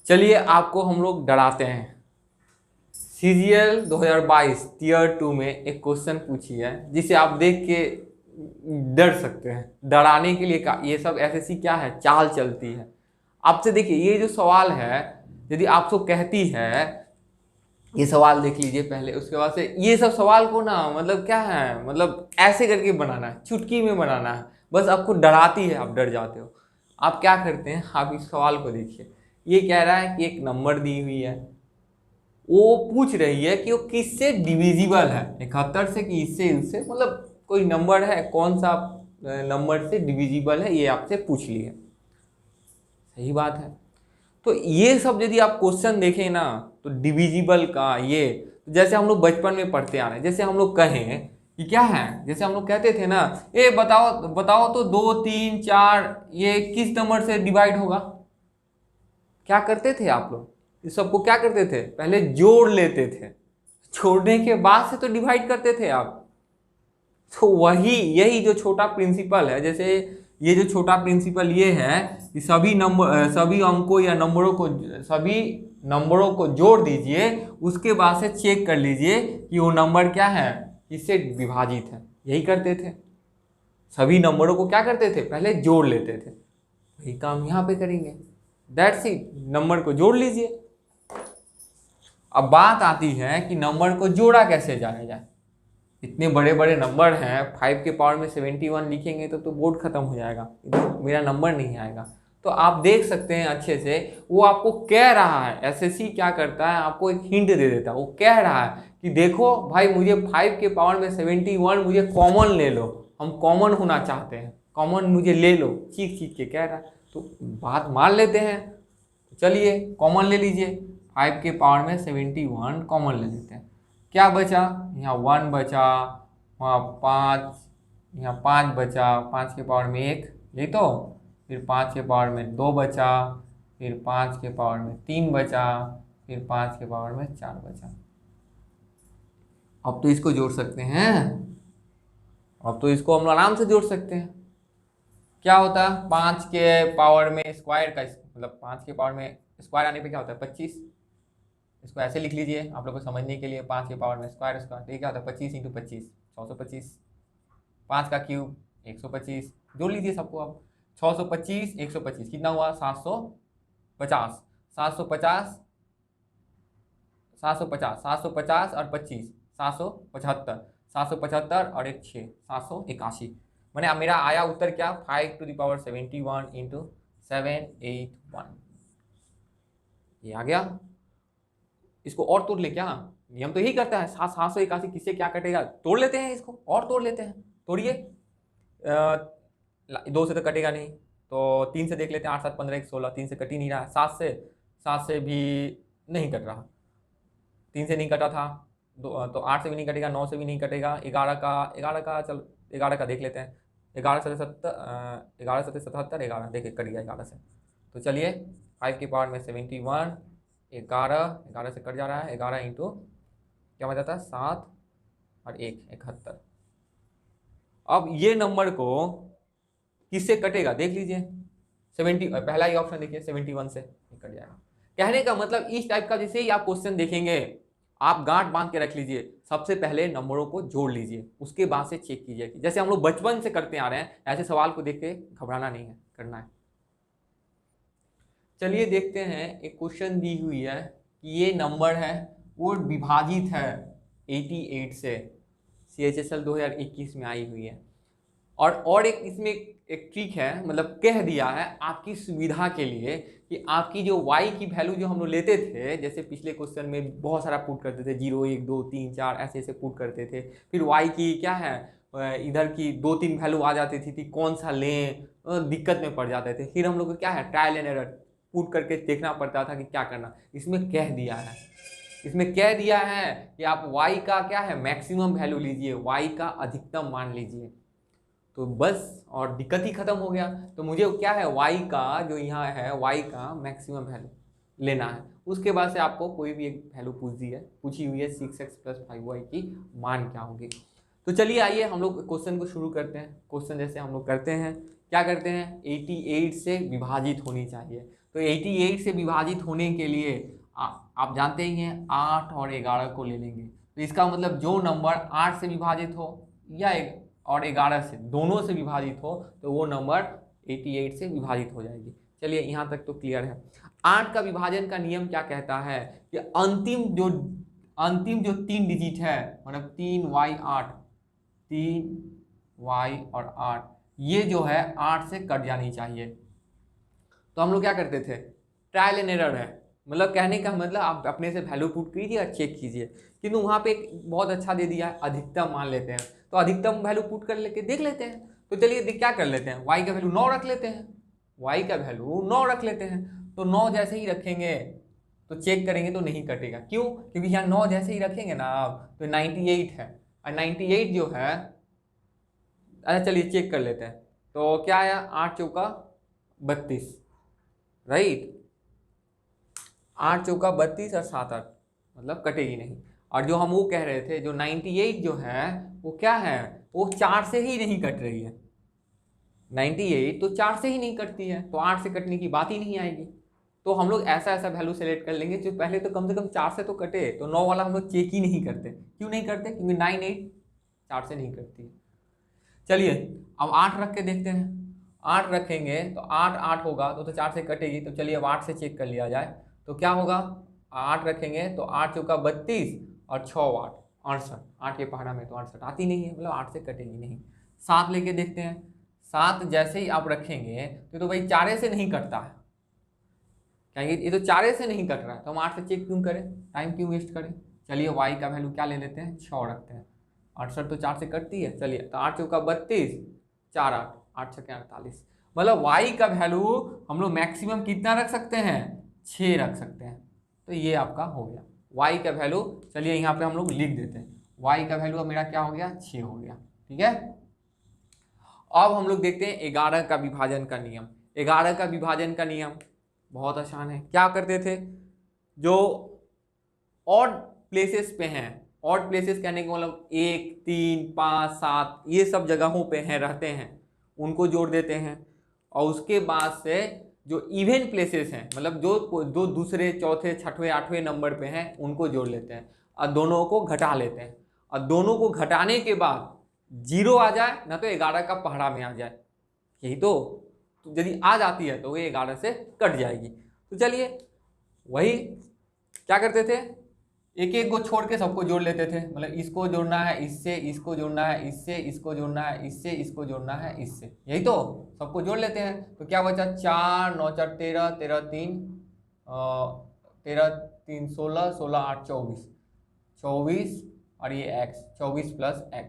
चलिए आपको हम लोग डराते हैं। CGL 2022 टीयर 2 में एक क्वेश्चन पूछी है जिसे आप देख के डर सकते हैं। डराने के लिए का ये सब SSC क्या है, चाल चलती है। आपसे देखिए ये जो सवाल है, यदि आपको कहती है, ये सवाल देख लीजिए पहले, उसके बाद से ये सब सवाल को ना मतलब क्या है, मतलब ऐसे करके बनाना है, चुटकी में बनाना है, बस आपको डराती है, आप डर जाते हो। आप क्या करते हैं, आप इस सवाल को देखिए। ये कह रहा है कि एक नंबर दी हुई है, वो पूछ रही है कि वो किससे डिविजिबल है, 71 से कि इससे उससे, मतलब कोई नंबर है, कौन सा नंबर से डिविजिबल है, ये आपसे पूछ ली है। सही बात है। तो ये सब यदि आप क्वेश्चन देखें ना, तो डिविजिबल का ये, जैसे हम लोग बचपन में पढ़ते आ रहे हैं, जैसे हम लोग कहें कि क्या है, जैसे हम लोग कहते थे ना, ए बताओ बताओ तो 2 3 4 ये किस नंबर से डिवाइड होगा। क्या करते थे आप लोग, इस सबको क्या करते थे, पहले जोड़ लेते थे, छोड़ने के बाद से तो डिवाइड करते थे आप। तो वही यही जो छोटा प्रिंसिपल है, जैसे ये जो छोटा प्रिंसिपल ये है कि सभी नंबर, सभी अंकों या नंबरों को, सभी नंबरों को जोड़ दीजिए, उसके बाद से चेक कर लीजिए कि वो नंबर क्या है, किससे विभाजित है। यही करते थे, सभी नंबरों को क्या करते थे, पहले जोड़ लेते थे। वही काम यहाँ पे करेंगे। दैट्स इट, नंबर को जोड़ लीजिए। अब बात आती है कि नंबर को जोड़ा कैसे जाया जाए। इतने बड़े बड़े नंबर हैं, 5 के पावर में 71 लिखेंगे तो बोर्ड खत्म हो जाएगा, इधर मेरा नंबर नहीं आएगा। तो आप देख सकते हैं अच्छे से, वो आपको कह रहा है, SSC क्या करता है, आपको एक हिंट दे देता है। वो कह रहा है कि देखो भाई, मुझे 5 के पावर में 71 मुझे कॉमन ले लो, हम कॉमन होना चाहते हैं, कॉमन मुझे ले लो, चीख चीख के कह रहा है। तो बात मान लेते हैं, चलिए कॉमन ले लीजिए, 5 के पावर में 71 कॉमन ले लेते हैं। क्या बचा, यहाँ 1 बचा, वहाँ 5, यहाँ 5 बचा, 5 के पावर में 1 ले, तो फिर 5 के पावर में 2 बचा, फिर 5 के पावर में 3 बचा, फिर 5 के पावर में 4 बचा। अब तो इसको जोड़ सकते हैं, अब तो इसको हम आराम से जोड़ सकते हैं। क्या होता है, 5 के पावर में स्क्वायर का, मतलब 5 के पावर में स्क्वायर आने पे क्या होता है, 25। इसको ऐसे लिख लीजिए आप लोग को समझने के लिए, 5 के पावर में स्क्वायर स्क्वायर, तो ये क्या होता है, 25 इंटू 25 625, 5 का क्यूब 125। जोड़ लीजिए सबको अब, 625 125 कितना हुआ, 750, 750 750 750 और 25 775, 775 और एक 6 781। मैंने अब मेरा आया उत्तर क्या, 5⁻71 इंटू 781, ये आ गया। इसको और तोड़ ले क्या, नियम तो यही करता है, 781 किससे क्या कटेगा, तोड़ लेते हैं इसको और तोड़ लेते हैं। तोड़िए, 2 से तो कटेगा नहीं, तो 3 से देख लेते हैं, 8 7 15 1 16, 3 से कट ही नहीं रहा है, 7 से भी नहीं कट रहा, 3 से नहीं कटा था, तो 8 से भी नहीं कटेगा, 9 से भी नहीं कटेगा, 11 का चल 11 का देख लेते हैं, 11 7 11 7 77, 11 देखिए कट गया 11 से। तो चलिए 5 की पावर में 71, 11 से कट जा रहा है, 11 इंटू क्या बन जाता है, 7 और 1 71। अब ये नंबर को किससे कटेगा देख लीजिए, 70, पहला ही ऑप्शन देखिए 71 से कट जाएगा। कहने का मतलब इस टाइप का जैसे ही आप क्वेश्चन देखेंगे, आप गांठ बांध के रख लीजिए, सबसे पहले नंबरों को जोड़ लीजिए, उसके बाद से चेक कीजिए। जैसे हम लोग बचपन से करते आ रहे हैं, ऐसे सवाल को देख के घबराना नहीं है, करना है। चलिए देखते हैं, एक क्वेश्चन दी हुई है कि ये नंबर है वो विभाजित है 88 से, CHSL 2021 में आई हुई है। और एक इसमें एक ट्रिक है, मतलब कह दिया है आपकी सुविधा के लिए कि आपकी जो y की वैल्यू जो हम लोग लेते थे, जैसे पिछले क्वेश्चन में बहुत सारा पुट करते थे, 0 1 2 3 4 ऐसे ऐसे पुट करते थे, फिर y की क्या है, इधर की 2 3 वैल्यू आ जाती थी कौन सा लें, दिक्कत में पड़ जाते थे, फिर हम लोग को क्या है, ट्रायल एंड एरर पुट करके देखना पड़ता था कि क्या करना। इसमें कह दिया है, इसमें कह दिया है कि आप y का क्या है, मैक्सिमम वैल्यू लीजिए, y का अधिकतम मान लीजिए, तो बस और दिक्कत ही खत्म हो गया। तो मुझे क्या है, y का जो यहाँ है, y का मैक्सिमम वैल्यू लेना है। उसके बाद से आपको कोई भी एक वैल्यू पूछी हुई है 6x + 5y की मान क्या होगी। तो चलिए आइए हम लोग क्वेश्चन को शुरू करते हैं। क्वेश्चन जैसे हम लोग करते हैं, क्या करते हैं, 88 से विभाजित होनी चाहिए। तो 88 से विभाजित होने के लिए आप जानते ही हैं 8 और 11 को ले लेंगे। तो इसका मतलब जो नंबर 8 से विभाजित हो या और 11 से दोनों से विभाजित हो तो वो नंबर 88 से विभाजित हो जाएगी। चलिए यहाँ तक तो क्लियर है। 8 का विभाजन का नियम क्या कहता है कि अंतिम जो 3 डिजिट है, मतलब 3y8, 3y और 8, ये जो है 8 से कट जानी चाहिए। तो हम लोग क्या करते थे, ट्रायल एंड एरर है, मतलब कहने का मतलब आप अपने से वैल्यू पुट कीजिए और चेक कीजिए। किंतु वहाँ पे एक बहुत अच्छा दे दिया है, अधिकतम मान लेते हैं, तो अधिकतम वैल्यू पुट कर लेके देख लेते हैं। तो चलिए क्या कर लेते हैं, y का वैल्यू 9 रख लेते हैं, y का वैल्यू 9 रख लेते हैं। तो 9 जैसे ही रखेंगे तो चेक करेंगे तो नहीं कटेगा। क्यों? क्योंकि यहाँ 9 जैसे ही रखेंगे ना आप तो 98 है, और 98 जो है, अच्छा चलिए चेक कर लेते हैं। तो क्या आया, 8 चौका 32, राइट, 8 चौका 32 और 7 8, मतलब कटेगी नहीं। और जो हम वो कह रहे थे, जो 98 जो है वो क्या है, वो 4 से ही नहीं कट रही है। 98 तो 4 से ही नहीं कटती है, तो 8 से कटने की बात ही नहीं आएगी। तो हम लोग ऐसा वैल्यू सेलेक्ट कर लेंगे जो पहले तो कम से कम 4 से तो कटे। तो 9 वाला हम लोग चेक ही नहीं करते। क्यों नहीं करते? क्योंकि 98 4 से नहीं कटती है। चलिए अब 8 रख के देखते हैं। 8 रखेंगे तो 8 8 होगा तो 4 से कटेगी। तो चलिए अब 8 से चेक कर लिया जाए तो क्या होगा, 8 रखेंगे तो 8 चौका 32 और 6 8 68, 8 के पहाड़ा में तो 68 आती नहीं है, मतलब 8 से कटेगी नहीं। 7 लेके देखते हैं। 7 जैसे ही आप रखेंगे तो भाई 4 से नहीं कटता है, कहेंगे ये तो 4 से नहीं कट रहा है, तो हम 8 से चेक क्यों करें, टाइम क्यों वेस्ट करें। चलिए y का वैल्यू क्या ले लेते हैं, 6 रखते हैं। 68 तो 4 से कटती है। चलिए तो 8 चौका 32, 4 8, 8 छक्के 48, मतलब y का वैल्यू हम लोग मैक्सिमम कितना रख सकते हैं, 6 रख सकते हैं। तो ये आपका हो गया y का वैल्यू। चलिए यहाँ पे हम लोग लिख देते हैं, y का वैल्यू अब मेरा क्या हो गया, 6 हो गया। ठीक है, अब हम लोग देखते हैं 11 का विभाजन का नियम। 11 का विभाजन का नियम बहुत आसान है। क्या करते थे, जो ऑड प्लेसेस पे हैं, ऑड प्लेसेस कहने का मतलब 1 3 5 7 ये सब जगहों पे हैं रहते हैं, उनको जोड़ देते हैं। और उसके बाद से जो इवन प्लेसेस हैं, मतलब जो दूसरे चौथे छठवें आठवें नंबर पे हैं, उनको जोड़ लेते हैं और दोनों को घटा लेते हैं। और दोनों को घटाने के बाद 0 आ जाए ना तो 11 का पहाड़ा में आ जाए, यही तो यदि आ जाती है तो ये 11 से कट जाएगी। तो चलिए वही क्या करते थे, एक एक को छोड़ के सबको जोड़ लेते थे, मतलब इसको जोड़ना है इससे, इसको जोड़ना है इससे, इसको जोड़ना है इससे, इसको जोड़ना है इससे, यही तो सबको जोड़ लेते हैं। तो क्या बचा, 4 9 4 13, 13 3 13 3 16, 16 8 24, 24 और ये x, 24 प्लस x।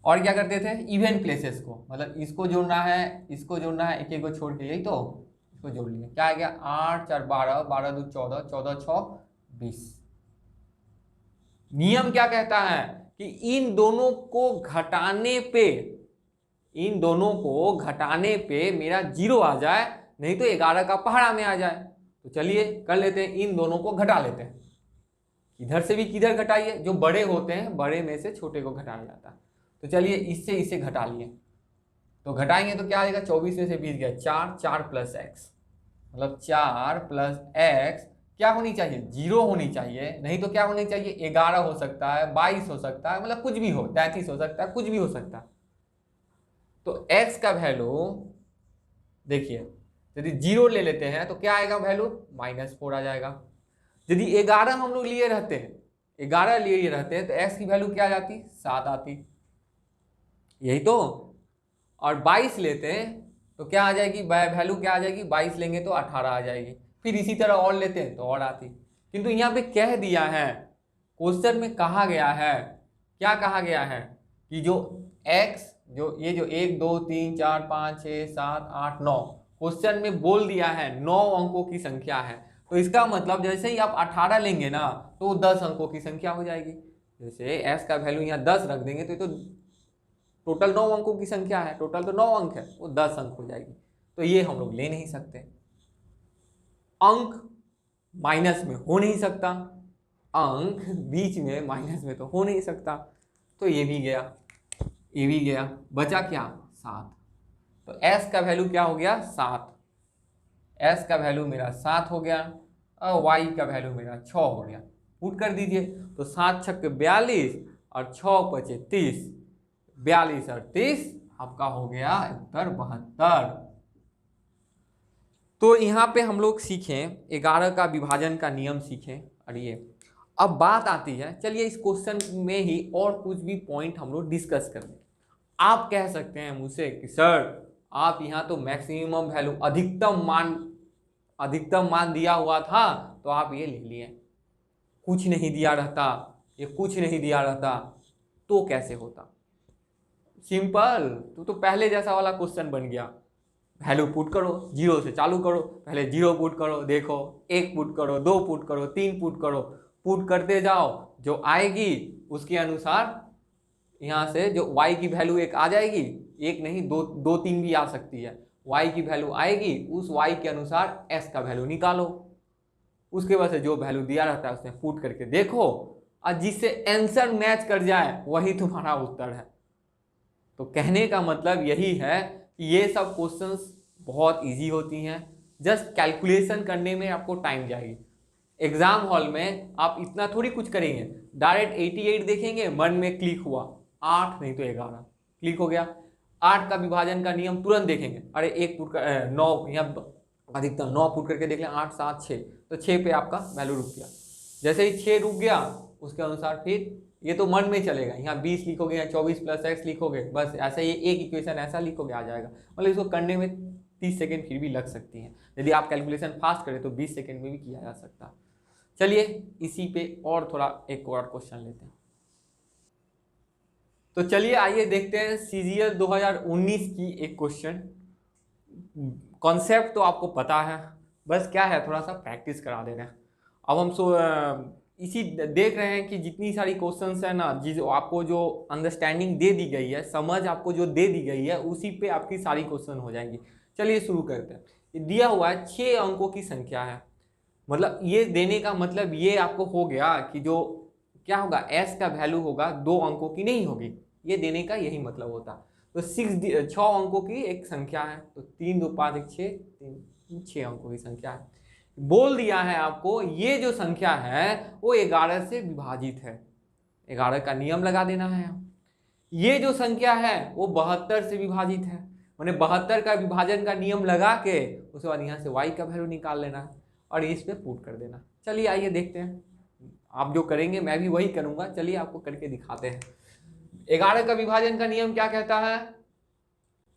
और क्या करते थे, इवन प्लेसेस को, मतलब इसको जोड़ना है इसको जोड़ना है, एक एक को छोड़ के, यही तो इसको जोड़ लिए। क्या आ गया, 8 4 12, 12 2 14, 14 6 20। नियम क्या कहता है कि इन दोनों को घटाने पे मेरा 0 आ जाए, नहीं तो 11 का पहाड़ा में आ जाए। तो चलिए कर लेते हैं, इन दोनों को घटा लेते हैं। इधर से भी किधर घटाइए, जो बड़े होते हैं बड़े में से छोटे को घटाया जाता है। तो चलिए इससे इसे घटा लिए, तो घटाएंगे तो क्या आएगा, 24 में से 20 गया 4, 4 प्लस एक्स, मतलब 4 प्लस एक्स क्या होनी चाहिए, 0 होनी चाहिए, नहीं तो क्या होनी चाहिए, 11 हो सकता है, 22 हो सकता है, मतलब कुछ भी हो, 33 हो सकता है, कुछ भी हो सकता है। तो x का वैल्यू देखिए, यदि 0 ले लेते हैं तो क्या आएगा वैल्यू, -4 आ जाएगा। यदि 11 हम लोग लिए रहते हैं, 11 लिए रहते हैं तो x की वैल्यू क्या आ जाती, 7 आती, यही तो। और 22 लेते हैं तो क्या आ जाएगी, वैल्यू क्या आ जाएगी, 22 लेंगे तो 18 आ जाएगी। फिर इसी तरह और लेते हैं तो और आती। किंतु यहाँ पे कह दिया है, क्वेश्चन में कहा गया है, क्या कहा गया है कि जो x, जो ये जो 1 2 3 4 5 6 7 8 9 क्वेश्चन में बोल दिया है 9 अंकों की संख्या है। तो इसका मतलब जैसे ही आप 18 लेंगे ना तो 10 अंकों की संख्या हो जाएगी। जैसे x का वैल्यू यहाँ 10 रख देंगे तो टोटल 9 अंकों की संख्या है, टोटल तो 9 अंक है, वो 10 अंक हो जाएगी। तो ये हम लोग ले नहीं सकते, अंक माइनस में हो नहीं सकता, अंक बीच में माइनस में तो हो नहीं सकता। तो ये भी गया, ये भी गया, बचा क्या, 7। तो s का वैल्यू क्या हो गया, 7। एस का वैल्यू मेरा 7 हो गया और वाई का वैल्यू मेरा 6 हो गया। पुट कर दीजिए, तो 7 छक्के 42 और 6 पचे 30, 42 और 30 आपका हो गया उत्तर 72। तो यहाँ पे हम लोग सीखें 11 का विभाजन का नियम सीखें। और ये अब बात आती है, चलिए इस क्वेश्चन में ही और कुछ भी पॉइंट हम लोग डिस्कस कर लें। आप कह सकते हैं मुझसे कि सर आप यहाँ तो मैक्सिमम वैल्यू अधिकतम मान दिया हुआ था तो आप ये ले लिए, कुछ नहीं दिया रहता, ये कुछ नहीं दिया रहता तो कैसे होता। सिंपल, तो पहले जैसा वाला क्वेश्चन बन गया। वैल्यू पुट करो, 0 से चालू करो, पहले 0 पुट करो, देखो 1 पुट करो, 2 पुट करो, 3 पुट करो, पुट करते जाओ, जो आएगी उसके अनुसार यहाँ से जो y की वैल्यू एक आ जाएगी, एक नहीं दो 3 भी आ सकती है, y की वैल्यू आएगी, उस y के अनुसार s का वैल्यू निकालो, उसके बाद से जो वैल्यू दिया रहता है उसमें पुट करके देखो, और जिससे आंसर मैच कर जाए वही तुम्हारा उत्तर है। तो कहने का मतलब यही है कि ये सब क्वेश्चंस बहुत इजी होती हैं, जस्ट कैलकुलेशन करने में आपको टाइम जाएगी। एग्जाम हॉल में आप इतना थोड़ी कुछ करेंगे, डायरेक्ट 88 देखेंगे, मन में क्लिक हुआ 8 नहीं तो 11 क्लिक हो गया, 8 का विभाजन का नियम तुरंत देखेंगे, अरे 1 पुट कर 9, यहाँ अधिकतम 9 पुट करके देख लें, 8 7 6, तो 6 पे आपका वैल्यू रुक गया। जैसे ही 6 रुक गया उसके अनुसार फिर ये तो मन में चलेगा, यहाँ 20 लिखोगे, यहाँ 24 + x लिखोगे, बस ऐसा ही एक इक्वेशन ऐसा लिखोगे आ जाएगा। मतलब इसको करने में 30 सेकेंड फिर भी लग सकती हैं, यदि आप कैलकुलेशन फास्ट करें तो 20 सेकेंड में भी किया जा सकता है। चलिए इसी पे और थोड़ा एक और क्वेश्चन लेते हैं। तो चलिए आइए देखते हैं CGL 2019 की एक क्वेश्चन। कॉन्सेप्ट तो आपको पता है, बस क्या है थोड़ा सा प्रैक्टिस करा दे रहे हैं। अब हम इसी देख रहे हैं कि जितनी सारी क्वेश्चंस है ना, आपको जो अंडरस्टैंडिंग दे दी गई है, समझ आपको जो दे दी गई है, उसी पे आपकी सारी क्वेश्चन हो जाएंगी। चलिए शुरू करते हैं। दिया हुआ है 6 अंकों की संख्या है, मतलब ये देने का मतलब ये आपको हो गया कि जो क्या होगा, s का वैल्यू होगा 2 अंकों की नहीं होगी, ये देने का यही मतलब होता। तो 6 अंकों की एक संख्या है, तो 3 2 5 1 6, 6 अंकों की संख्या है। बोल दिया है आपको ये जो संख्या है वो 11 से विभाजित है, 11 का नियम लगा देना है। ये जो संख्या है वो 72 से विभाजित है, मैंने 72 का विभाजन का नियम लगा के उसके बाद यहाँ से y का वैल्यू निकाल लेना है और इस पे पुट कर देना। चलिए आइए देखते हैं, आप जो करेंगे मैं भी वही करूंगा, चलिए आपको करके दिखाते हैं। 11 का विभाजन का नियम क्या कहता है,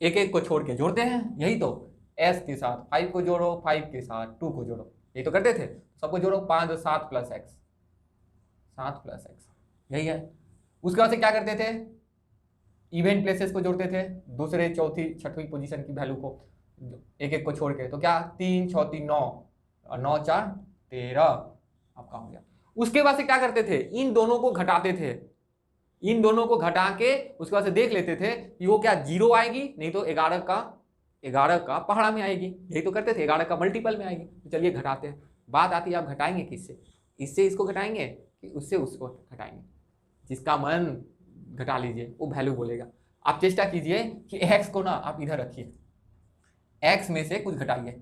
एक एक को छोड़ के जोड़ते हैं, यही तो, s के साथ 5 को जोड़ो, 5 के साथ 2 को जोड़ो, यही तो करते थे, सबको जोड़ो, 5 और 7 + x, 7 + x, यही है। उसके बाद से क्या करते थे, इवेंट प्लेसेस को जोड़ते थे, दूसरे चौथी छठवीं पोजीशन की वैल्यू को एक एक को छोड़ के, तो क्या 3 6 3 9 और 9 4 13 आपका हो गया। उसके बाद से क्या करते थे, इन दोनों को घटाते थे, इन दोनों को घटा के उसके बाद से देख लेते थे कि वो क्या 0 आएगी, नहीं तो 11 का पहाड़ा में आएगी, यही तो करते थे, 11 का मल्टीपल में आएगी। तो चलिए घटाते हैं। बात आती है आप घटाएंगे किससे, इससे इसको घटाएंगे कि उससे उसको घटाएंगे, जिसका मन घटा लीजिए वो वैल्यू बोलेगा। आप चेष्टा कीजिए कि x को ना आप इधर रखिए, x में से कुछ घटाइए,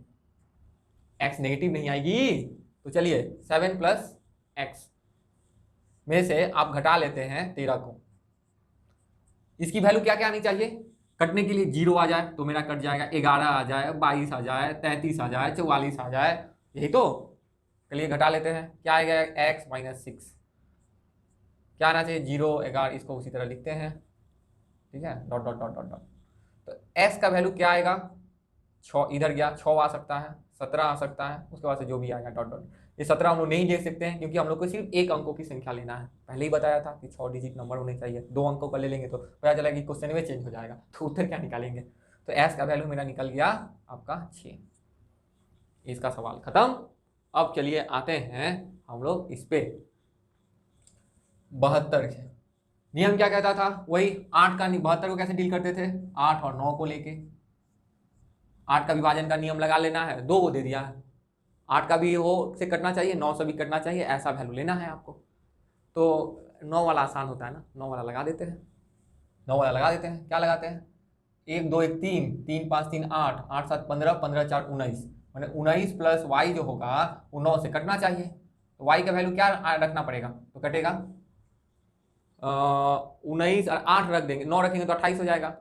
x नेगेटिव नहीं आएगी, तो चलिए 7 + x में से आप घटा लेते हैं 13 को, इसकी वैल्यू क्या क्या आनी चाहिए, कटने के लिए 0 आ जाए तो मेरा कट जाएगा, 11 आ जाए, 22 आ जाए, 33 आ जाए, 44 आ जाए, यही तो। चलिए घटा लेते हैं, क्या आएगा, x - 6, क्या आना चाहिए 0 11, इसको उसी तरह लिखते हैं, ठीक है, dot dot dot dot dot. तो s का वैल्यू क्या आएगा, 6 इधर गया, 6 आ सकता है, 17 आ सकता है, उसके बाद से जो भी आएगा डॉट डॉट। ये 17 हम लोग नहीं देख सकते हैं क्योंकि हम लोग को सिर्फ 1 अंकों की संख्या लेना है, पहले ही बताया था कि 6 डिजिट नंबर होने चाहिए, 2 अंकों का ले लेंगे तो पता चला कि क्वेश्चन में चेंज हो जाएगा, तो उत्तर क्या निकालेंगे। तो s का वैल्यू मेरा निकल गया आपका 6, इसका सवाल खत्म। अब चलिए आते हैं हम लोग इस पे 72 के नियम क्या कहता था, वही 8 का 72 को कैसे डील करते थे, 8 और 9 को लेके 8 का विभाजन का नियम लगा लेना है, 2 को दे दिया है, 8 का भी हो से कटना चाहिए, 9 से भी कटना चाहिए, ऐसा वैल्यू लेना है आपको। तो 9 वाला आसान होता है ना, 9 वाला लगा देते हैं, 9 वाला लगा देते हैं, क्या लगाते हैं, 1 2 1 3 3 5 3 8 8 7 15 15 4 19, मैंने 19 प्लस वाई जो होगा वो 9 से कटना चाहिए। तो वाई का वैल्यू क्या रखना पड़ेगा, तो कटेगा 19 और 8 रख देंगे, 9 रखेंगे तो 28 हो जाएगा।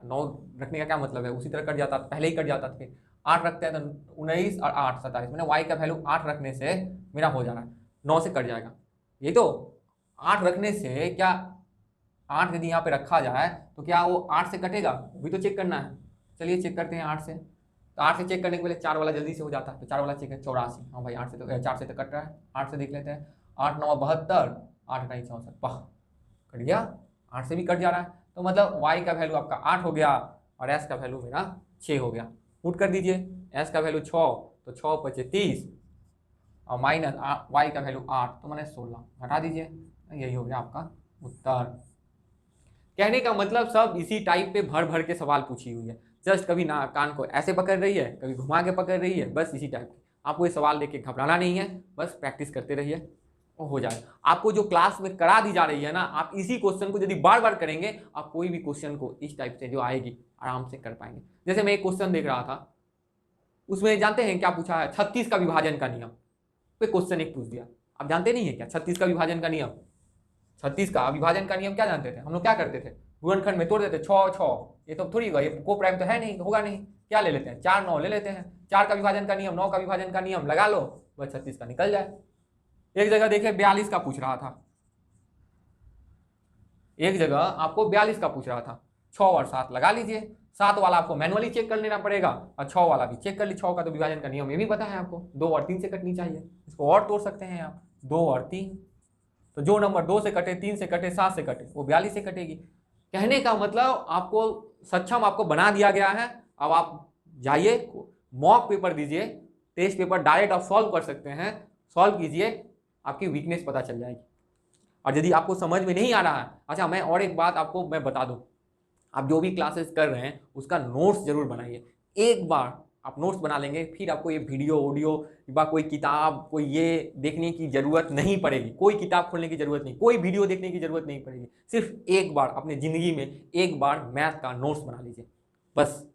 9 रखने का क्या मतलब है, उसी तरह कट जाता, पहले ही कट जाता था। फिर 8 रखते हैं तो 19 और 8 27, मैंने वाई का वैल्यू 8 रखने से मेरा हो जा रहा है 9 से कट जाएगा। ये तो 8 रखने से क्या, 8 यदि यहाँ पे रखा जाए तो क्या वो 8 से कटेगा, भी तो चेक करना है। चलिए चेक करते हैं 8 से। तो 8 से चेक करने के पहले 4 वाला जल्दी से हो जाता है, तो 4 वाला चेक है 84। हाँ भाई 8 से तो 4 से तो कट रहा है, 8 से देख लेते हैं। 8 9 72, 8 9 64, वाह कट गया, 8 से भी कट जा रहा है। तो मतलब y का वैल्यू आपका 8 हो गया और s का वैल्यू मेरा 6 हो गया। पुट कर दीजिए, s का वैल्यू 6 तो 6 × 5 = 30 और माइनस y का वैल्यू 8 तो मैंने 16 घटा दीजिए। यही हो गया आपका उत्तर। कहने का मतलब सब इसी टाइप पे भर भर के सवाल पूछी हुई है। जस्ट कभी ना कान को ऐसे पकड़ रही है, कभी घुमा के पकड़ रही है, बस इसी टाइप की। आपको ये सवाल देख के घबराना नहीं है, बस प्रैक्टिस करते रहिए, वो हो जाए। आपको जो क्लास में करा दी जा रही है ना, आप इसी क्वेश्चन को यदि बार बार करेंगे, आप कोई भी क्वेश्चन को इस टाइप से जो आएगी आराम से कर पाएंगे। जैसे मैं एक क्वेश्चन देख रहा था, उसमें जानते हैं क्या पूछा है, 36 का विभाजन का नियम। कोई क्वेश्चन एक पूछ दिया, आप जानते नहीं है क्या 36 का विभाजन का नियम? 36 का विभाजन का नियम क्या जानते थे हम लोग? क्या करते थे, गुणनखंड में तोड़ देते 6 6, ये तो थोड़ी होगा, ये को प्राइम तो है नहीं, होगा नहीं, क्या ले लेते हैं 4 9 ले लेते हैं। 4 का विभाजन का नियम, 9 का विभाजन का नियम लगा लो, बस 36 का निकल जाए। एक जगह देखिए 42 का पूछ रहा था, एक जगह आपको 42 का पूछ रहा था। 6 और 7 लगा लीजिए, 7 वाला आपको मैनुअली चेक कर लेना पड़ेगा और 6 वाला भी चेक कर ली। 6 का तो विभाजन का नियम ये भी पता है आपको, 2 और 3 से कटनी चाहिए। इसको और तोड़ सकते हैं आप, 2 और 3, तो जो नंबर 2 से कटे, 3 से कटे, 7 से कटे, वो 42 से कटेगी। कहने का मतलब आपको सक्षम आपको बना दिया गया है। अब आप जाइए मॉक पेपर दीजिए, टेस्ट पेपर डायरेक्ट आप सॉल्व कर सकते हैं, सॉल्व कीजिए, आपकी वीकनेस पता चल जाएगी। और यदि आपको समझ में नहीं आ रहा है, अच्छा मैं और एक बात आपको मैं बता दूं, आप जो भी क्लासेस कर रहे हैं उसका नोट्स जरूर बनाइए। एक बार आप नोट्स बना लेंगे, फिर आपको ये वीडियो ऑडियो या कोई किताब कोई ये देखने की जरूरत नहीं पड़ेगी, कोई किताब खोलने की जरूरत नहीं, कोई वीडियो देखने की जरूरत नहीं पड़ेगी। सिर्फ एक बार अपने जिंदगी में एक बार मैथ का नोट्स बना लीजिए, बस